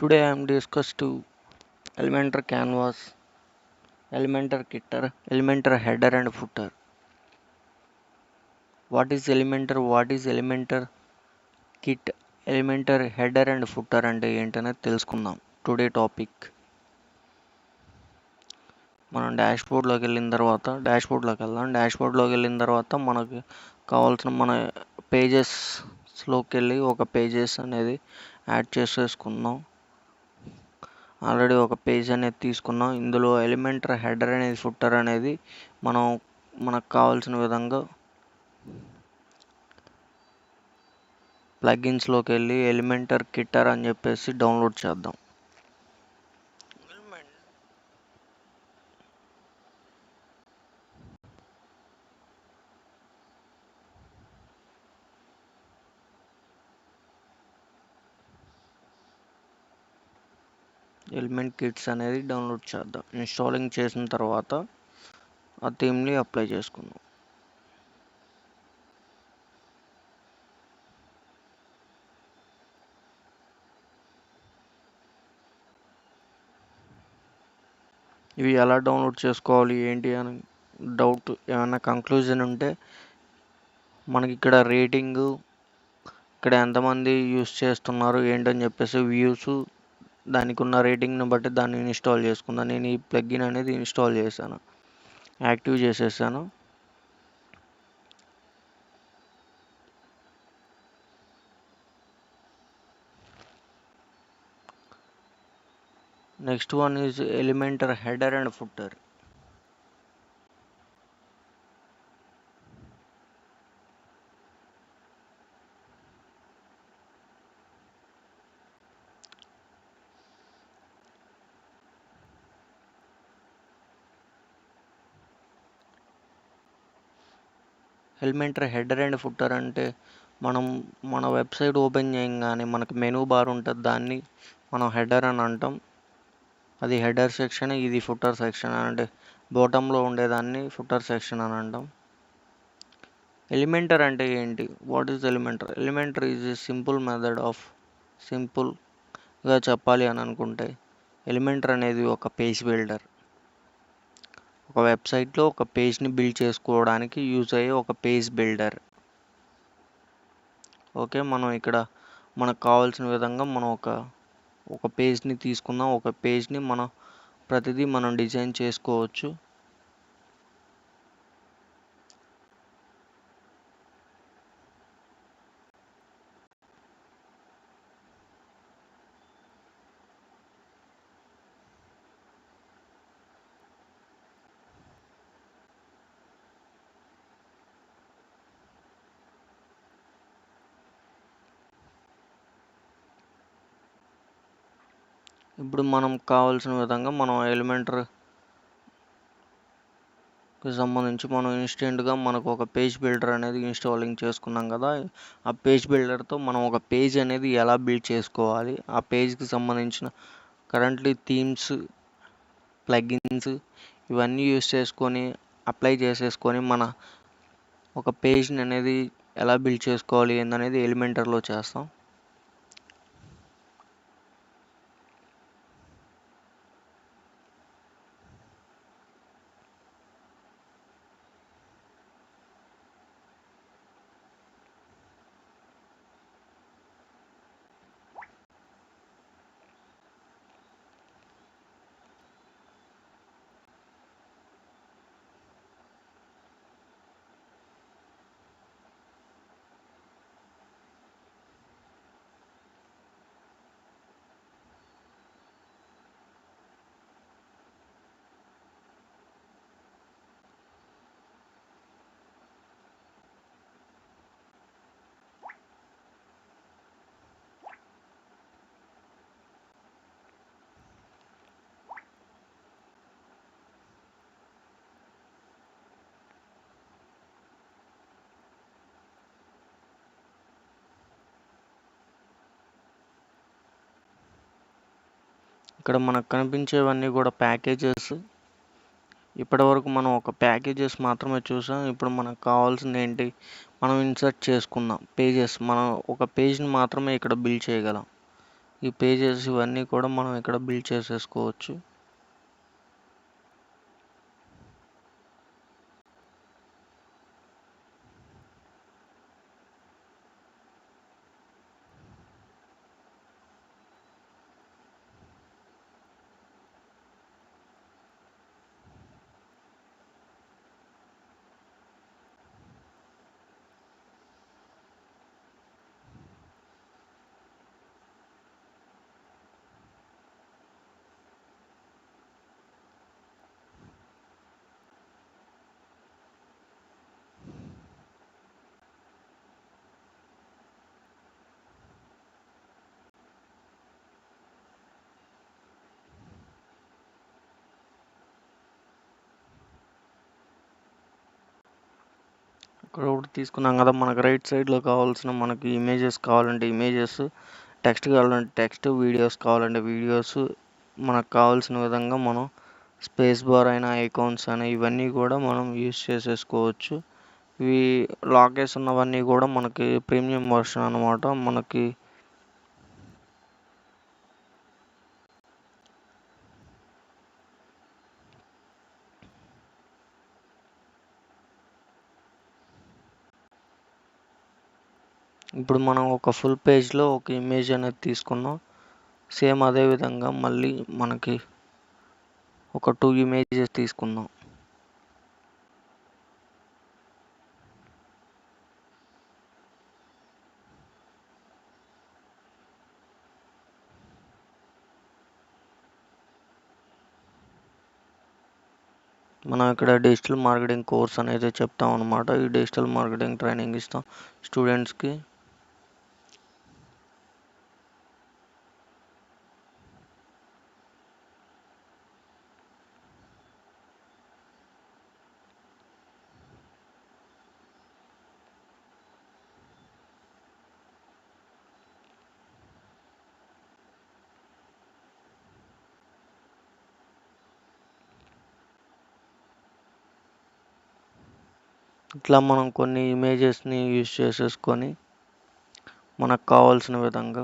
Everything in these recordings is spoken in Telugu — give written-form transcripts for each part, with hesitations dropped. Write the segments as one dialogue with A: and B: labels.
A: Today I am discuss to Elementor canvas, Elementor Kitter, Elementor header and footer. What is Elementor? What is Elementor kit? Elementor header and footer అంటే ఏంటనేది తెలుసుకుందాం. టుడే టాపిక్ మనం డాష్బోర్డ్లోకి వెళ్ళిన తర్వాత డాష్బోర్డ్లోకి వెళ్ళిన తర్వాత మనకు కావాల్సిన మన పేజెస్లోకి వెళ్ళి ఒక పేజెస్ అనేది యాడ్ చేసేసుకుందాం. ఆల్రెడీ ఒక పేజ్ అనేది తీసుకున్నాం. ఇందులో ఎలిమెంటర్ హెడర్ అనేది ఫుటర్ అనేది మనకు కావాల్సిన విధంగా ప్లగిన్స్లోకి వెళ్ళి ఎలిమెంటర్ కిట్టర్ అని చెప్పేసి డౌన్లోడ్ చేద్దాం. ఎలిమెంట్ కిట్స్ అనేది డౌన్లోడ్ చేద్దాం. ఇన్స్టాలింగ్ చేసిన తర్వాత ఆ థీమ్ని అప్లై చేసుకుందాం. ఇవి ఎలా డౌన్లోడ్ చేసుకోవాలి ఏంటి అని డౌట్ ఏమైనా కంక్లూజన్ ఉంటే మనకి ఇక్కడ రేటింగు, ఇక్కడ ఎంతమంది యూస్ చేస్తున్నారు ఏంటని చెప్పేసి వ్యూస్, దానికి ఉన్న రేటింగ్ని బట్టి దాన్ని ఇన్స్టాల్ చేసుకుందాం. నేను ఈ ప్లగ్ఇన్ అనేది ఇన్స్టాల్ చేశాను, యాక్టివ్ చేసేసాను. Next one is Elementor header and footer. Elementor header and footer అంటే మన వెబ్సైట్ ఓపెన్ చేయగానే మనకు మెనూ బార్ ఉంటుంది, దాన్ని మనం హెడర్ అని అంటాం. అది హెడర్ సెక్షన్, ఇది ఫుటర్ సెక్షన్. అంటే బాటంలో ఉండేదాన్ని ఫుటర్ సెక్షన్ అని అంటాం. ఎలిమెంటర్ అంటే ఏంటి? What is Elementor? Elementor is a simple method of సింపుల్గా చెప్పాలి అని అనుకుంటే ఎలిమెంటర్ అనేది ఒక పేజ్ బిల్డర్. ఒక వెబ్సైట్లో ఒక పేజ్ని బిల్డ్ చేసుకోవడానికి యూజ్ అయ్యే ఒక పేజ్ బిల్డర్. ఓకే, మనం ఇక్కడ మనకు కావాల్సిన విధంగా మనం ఒక పేజ్ని తీసుకుందాం. ఒక పేజ్ని ప్రతిదీ మనం డిజైన్ చేసుకోవచ్చు. ఇప్పుడు మనం కావాల్సిన విధంగా మనం ఎలిమెంటర్కి సంబంధించి మనం ఇన్స్టెంట్గా మనకు ఒక పేజ్ బిల్డర్ అనేది ఇన్స్టాలింగ్ చేసుకున్నాం కదా. ఆ పేజ్ బిల్డర్తో మనం ఒక పేజ్ అనేది ఎలా బిల్డ్ చేసుకోవాలి, ఆ పేజ్కి సంబంధించిన కరెంట్లీ థీమ్స్, ప్లగిన్స్ ఇవన్నీ యూస్ చేసుకొని అప్లై చేసేసుకొని మన ఒక పేజ్ని అనేది ఎలా బిల్డ్ చేసుకోవాలి ఏందనేది ఎలిమెంటర్లో చేస్తాం. ఇక్కడ మనకు కనిపించేవన్నీ కూడా ప్యాకేజెస్. ఇప్పటివరకు మనం ఒక ప్యాకేజెస్ మాత్రమే చూసాం. ఇప్పుడు మనకు కావాల్సింది ఏంటి? మనం ఇన్సర్ట్ చేసుకుందాం పేజెస్. మనం ఒక పేజ్ని మాత్రమే ఇక్కడ బిల్డ్ చేయగలం. ఈ పేజెస్ ఇవన్నీ కూడా మనం ఇక్కడ బిల్డ్ చేసేసుకోవచ్చు. ఇక్కడ ఒకటి తీసుకున్నాం కదా, మనకు రైట్ సైడ్లో కావాల్సిన మనకి ఇమేజెస్ కావాలంటే ఇమేజెస్, టెక్స్ట్ కావాలంటే టెక్స్ట్, వీడియోస్ కావాలంటే వీడియోస్, మనకు కావాల్సిన విధంగా మనం స్పేస్ బార్ అయినా ఐకాన్స్ అయినా ఇవన్నీ కూడా మనం యూస్ చేసేసుకోవచ్చు. ఇవి లాకేస్ ఉన్నవన్నీ కూడా మనకి ప్రీమియం వర్షన్ అన్నమాట. మనకి ఇప్పుడు మనం ఒక ఫుల్ పేజ్లో ఒక ఇమేజ్ అనేది తీసుకున్నాం. సేమ్ అదే విధంగా మళ్ళీ మనకి ఒక 2 ఇమేజెస్ తీసుకుందాం. మనం ఇక్కడ డిజిటల్ మార్కెటింగ్ కోర్స్ అనేది చెప్తాం అన్నమాట. ఈ డిజిటల్ మార్కెటింగ్ ట్రైనింగ్ ఇస్తాం స్టూడెంట్స్కి. ఇట్లా మనం కొన్ని ఇమేజెస్ని యూజ్ చేసేసుకొని మనకు కావాల్సిన విధంగా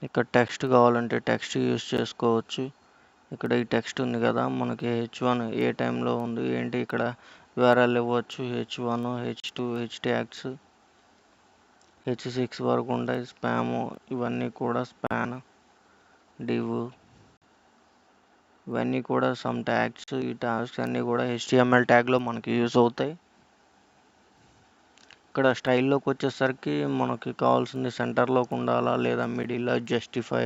A: ఇక్కడ టెక్స్ట్ కావాలంటే టెక్స్ట్ యూజ్ చేసుకోవచ్చు. ఇక్కడ ఈ టెక్స్ట్ ఉంది కదా, మనకి H1 ఏ టైంలో ఉంది ఏంటి, ఇక్కడ వివరాలు ఇవ్వచ్చు. H1, H2, H tags, H6 వరకు ఉంటాయి. స్పాము ఇవన్నీ కూడా స్పాన్, డివ్ ఇవన్నీ కూడా సమ్ ట్యాగ్స్. ఈ ట్యాగ్స్ అన్నీ కూడా HTML ట్యాగ్లో మనకి యూజ్ అవుతాయి. ఇక్కడ స్టైల్లోకి వచ్చేసరికి మనకి కావాల్సింది సెంటర్లోకి ఉండాలా లేదా మిడిల్లో, జస్టిఫై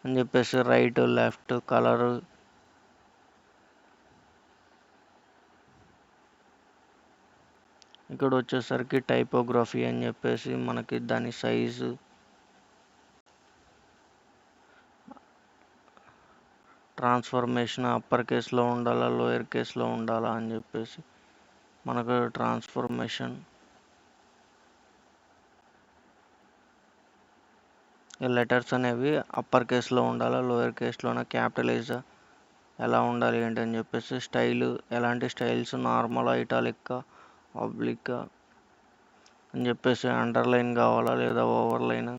A: అని చెప్పేసి రైట్, లెఫ్ట్, కలర్, ఇక్కడ వచ్చేసరికి టైపోగ్రఫీ అని చెప్పేసి మనకి దాని సైజు, ట్రాన్స్ఫర్మేషన్ అప్పర్ కేస్లో ఉండాలా లోయర్ కేస్లో ఉండాలా అని చెప్పేసి మనకు ట్రాన్స్ఫర్మేషన్, లెటర్స్ అనేవి అప్పర్ కేస్లో ఉండాలా లోయర్ కేస్లోనే, క్యాపిటలైజ్ ఎలా ఉండాలి ఏంటి అని చెప్పేసి, స్టైల్ ఎలాంటి స్టైల్స్, నార్మల్, ఇటాలిక్, ఆబ్లిక్ అని చెప్పేసి, అండర్లైన్ కావాలా లేదా ఓవర్లైన్,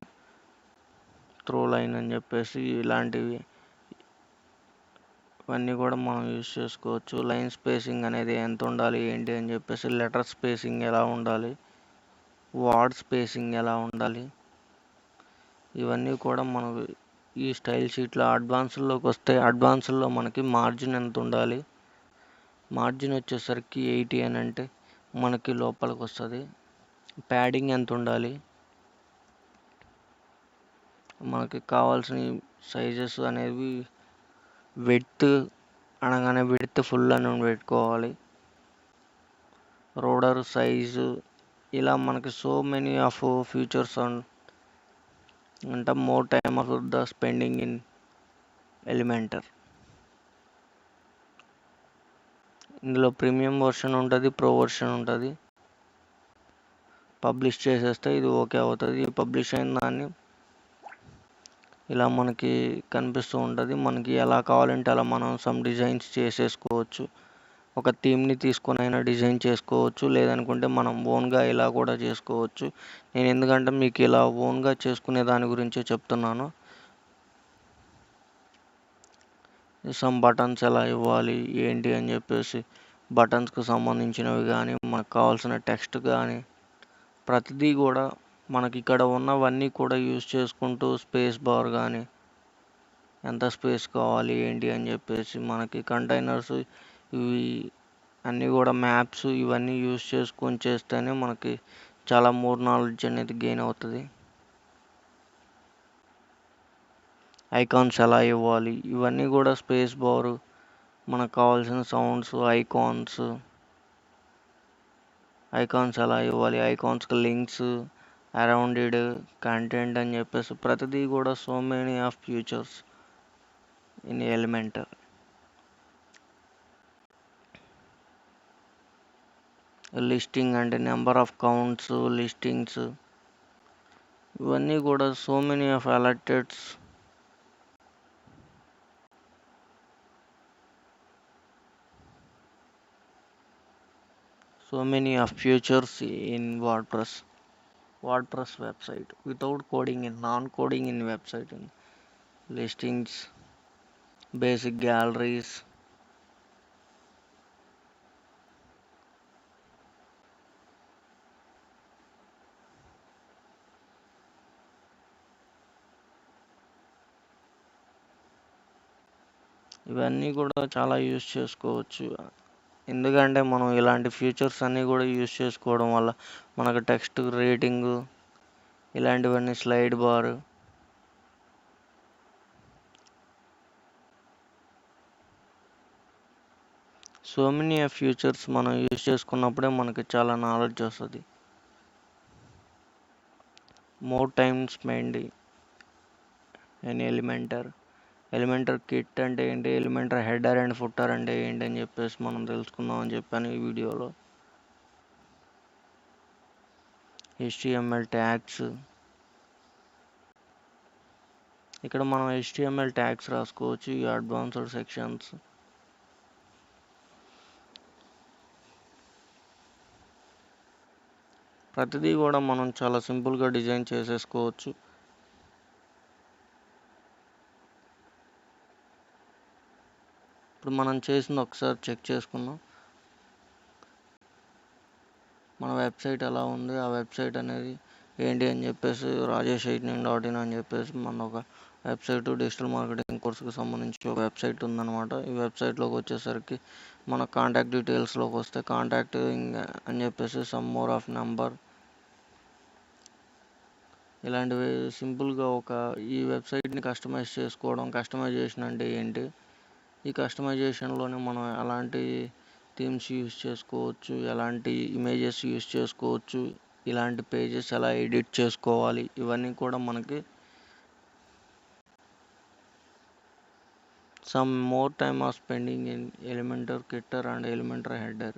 A: త్రూ లైన్ అని చెప్పేసి ఇలాంటివి ఇవన్నీ కూడా మనం యూజ్ చేసుకోవచ్చు. లైన్ స్పేసింగ్ అనేది ఎంత ఉండాలి ఏంటి అని చెప్పేసి, లెటర్ స్పేసింగ్ ఎలా ఉండాలి, వర్డ్ స్పేసింగ్ ఎలా ఉండాలి, ఇవన్నీ కూడా మనం ఈ స్టైల్ షీట్లో అడ్వాన్స్లోకి వస్తే అడ్వాన్స్లో మనకి మార్జిన్ ఎంత ఉండాలి, మార్జిన్ వచ్చేసరికి 80 అని అంటే మనకి లోపలికి వస్తుంది. ప్యాడింగ్ ఎంత ఉండాలి, మనకి కావాల్సిన సైజెస్ అనేవి విడ్త్ అనగానే విడ్త్ ఫుల్ అని పెట్టుకోవాలి, రోడర్ సైజు, ఇలా మనకి సో మెనీ ఆఫ్ ఫీచర్స్ అంటే more time of the spending in Elementor. ఇందులో ప్రీమియం వర్షన్ ఉంటుంది, ప్రో వర్షన్ ఉంటుంది. పబ్లిష్ చేసేస్తే ఇది ఓకే అవుతుంది. పబ్లిష్ అయిన దాన్ని ఇలా మనకి కనిపిస్తూ ఉంటుంది. మనకి ఎలా కావాలంటే అలా మనం సమ్ డిజైన్స్ చేసేసుకోవచ్చు. ఒక థీమ్ని తీసుకొని అయినా డిజైన్ చేసుకోవచ్చు, లేదనుకుంటే మనం ఓన్గా ఇలా కూడా చేసుకోవచ్చు. నేను ఎందుకంటే మీకు ఇలా ఓన్గా చేసుకునే దాని గురించే చెప్తున్నాను. సమ్ బటన్స్ ఎలా ఇవ్వాలి ఏంటి అని చెప్పేసి, బటన్స్కి సంబంధించినవి కానీ, మనకు కావాల్సిన టెక్స్ట్ కానీ, ప్రతిదీ కూడా మనకి ఇక్కడ ఉన్నవన్నీ కూడా యూజ్ చేసుకుంటూ స్పేస్ బార్ కానీ, ఎంత స్పేస్ కావాలి ఏంటి అని చెప్పేసి, మనకి కంటైనర్స్ ఇవి అన్నీ కూడా మ్యాప్స్ ఇవన్నీ యూజ్ చేసుకొని చేస్తేనే మనకి చాలా మోర్ నాలెడ్జ్ అనేది గెయిన్ అవుతుంది. ఐకాన్స్ ఎలా ఇవ్వాలి ఇవన్నీ కూడా స్పేస్ బార్, మనకు కావాల్సిన సౌండ్స్, ఐకాన్స్ ఎలా ఇవ్వాలి, ఐకాన్స్కి లింక్స్, అరౌండెడ్ కంటెంట్ అని చెప్పేసి ప్రతిదీ కూడా so many of features in Elementor. Listing అంటే నెంబర్ ఆఫ్ కౌంట్స్, లిస్టింగ్స్ ఇవన్నీ కూడా so many of alerts, so many of features in WordPress website without coding in non-coding in website, in listings, basic galleries, ఇవన్నీ కూడా చాలా యూజ్ చేసుకోవచ్చు. ఎందుకంటే మనం ఇలాంటి ఫీచర్స్ అన్నీ కూడా యూజ్ చేసుకోవడం వల్ల మనకు టెక్స్ట్ రేటింగ్ ఇలాంటివన్నీ, slide bar, so many of features మనం యూజ్ చేసుకున్నప్పుడే మనకి చాలా నాలెడ్జ్ వస్తుంది. More time spend in Elementor kit అంటే ఏంటి, ఎలిమెంటర్ హెడర్ అండ్ ఫుటర్ అంటే ఏంటి అని చెప్పేసి మనం తెలుసుకుందాం అని చెప్పాను ఈ వీడియోలో. HTML ట్యాగ్స్, ఇక్కడ మనం HTML ట్యాగ్స్ రాసుకోవచ్చు. ఈ అడ్వాన్స్డ్ సెక్షన్స్, ప్రతిదీ కూడా మనం చాలా సింపుల్గా డిజైన్ చేసేసుకోవచ్చు. ఇప్పుడు మనం చేసింది ఒకసారి చెక్ చేసుకుందాం. మన వెబ్సైట్ ఎలా ఉంది, ఆ వెబ్సైట్ అనేది ఏంటి అని చెప్పేసి rajesh89.in అని చెప్పేసి మన ఒక వెబ్సైట్, డిజిటల్ మార్కెటింగ్ కోర్సుకి సంబంధించి ఒక వెబ్సైట్ ఉందన్నమాట. ఈ వెబ్సైట్లోకి వచ్చేసరికి మన కాంటాక్ట్ డీటెయిల్స్లోకి వస్తే కాంటాక్ట్ అని చెప్పేసి సమ్ మోర్ ఆఫ్ నెంబర్ ఇలాంటివి సింపుల్గా ఈ వెబ్సైట్ని కస్టమైజేషన్ అంటే ఏంటి, ఈ కస్టమైజేషన్లోనే మనం ఎలాంటి థీమ్స్ యూస్ చేసుకోవచ్చు, ఎలాంటి ఇమేజెస్ యూస్ చేసుకోవచ్చు, ఇలాంటి పేజెస్ ఎలా ఎడిట్ చేసుకోవాలి, ఇవన్నీ కూడా మనకి some more time of spending in Elementor footer and Elementor header.